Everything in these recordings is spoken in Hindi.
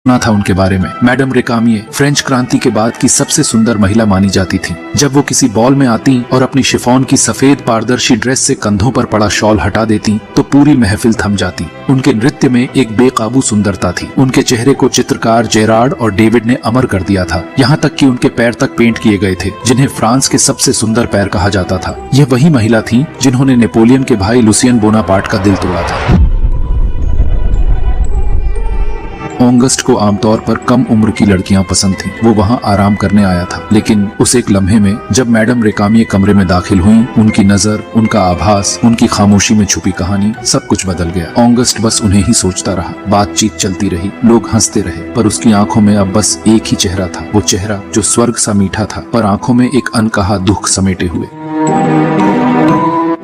ना था उनके बारे में। मैडम रेकामिये फ्रेंच क्रांति के बाद की सबसे सुंदर महिला मानी जाती थी। जब वो किसी बॉल में आती और अपनी शिफॉन की सफेद पारदर्शी ड्रेस से कंधों पर पड़ा शॉल हटा देती तो पूरी महफिल थम जाती। उनके नृत्य में एक बेकाबू सुंदरता थी। उनके चेहरे को चित्रकार जेरार्ड और डेविड ने अमर कर दिया था। यहाँ तक कि उनके पैर तक पेंट किए गए थे, जिन्हें फ्रांस के सबसे सुंदर पैर कहा जाता था। यह वही महिला थी जिन्होंने नेपोलियन के भाई लुसियन बोनापार्ट का दिल तोड़ा था। ऑगस्ट को आमतौर पर कम उम्र की लड़कियां पसंद थीं। वो वहां आराम करने आया था, लेकिन उस एक लम्हे में जब मैडम रेकामिये कमरे में दाखिल हुई, उनकी नजर, उनका आभास, उनकी खामोशी में छुपी कहानी, सब कुछ बदल गया। ऑगस्ट बस उन्हें ही सोचता रहा। बातचीत चलती रही, लोग हंसते रहे, पर उसकी आंखों में अब बस एक ही चेहरा था। वो चेहरा जो स्वर्ग सा मीठा था, पर आंखों में एक अनकहा दुख समेटे हुए।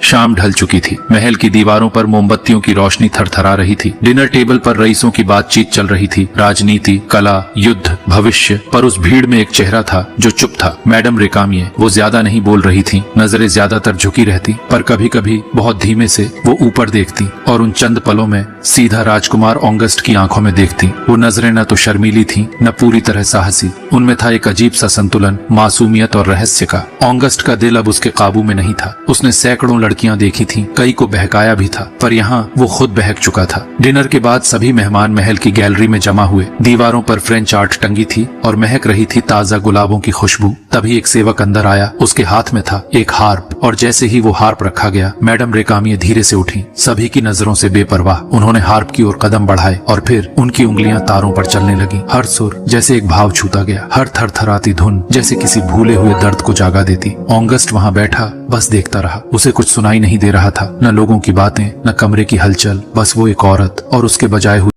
शाम ढल चुकी थी। महल की दीवारों पर मोमबत्तियों की रोशनी थरथरा रही थी। डिनर टेबल पर रईसों की बातचीत चल रही थी, राजनीति, कला, युद्ध, भविष्य। पर उस भीड़ में एक चेहरा था जो चुप था। मैडम रेकामिये। वो ज्यादा नहीं बोल रही थी, नजरें ज्यादातर झुकी रहती, पर कभी कभी बहुत धीमे से वो ऊपर देखती और उन चंद पलों में सीधा राजकुमार ऑगस्ट की आंखों में देखती। वो नजरें न तो शर्मीली थी, न पूरी तरह साहसी। उनमें था एक अजीब सा संतुलन, मासूमियत और रहस्य का। ऑगस्ट का दिल अब उसके काबू में नहीं था। उसने सैकड़ों लड़कियां देखी थीं, कई को बहकाया भी था, पर यहाँ वो खुद बहक चुका था। डिनर के बाद सभी मेहमान महल की गैलरी में जमा हुए। दीवारों पर फ्रेंच आर्ट टंगी थी और महक रही थी ताजा गुलाबों की खुशबू। तभी एक सेवक अंदर आया। उसके हाथ में था एक हार्प, और जैसे ही वो हार्प रखा गया, मैडम रेकामिये धीरे से उठी, सभी की नजरों से बेपरवाह। उन्होंने हार्प की ओर कदम बढ़ाए और फिर उनकी उंगलियां तारों पर चलने लगी। हर सुर जैसे एक भाव छूता गया, हर थरथराती धुन जैसे किसी भूले हुए दर्द को जागा देती। ऑगस्ट वहां बैठा बस देखता रहा। उसे कुछ सुनाई नहीं दे रहा था, न लोगों की बातें, न कमरे की हलचल, बस वो एक औरत और उसके बजाए हुए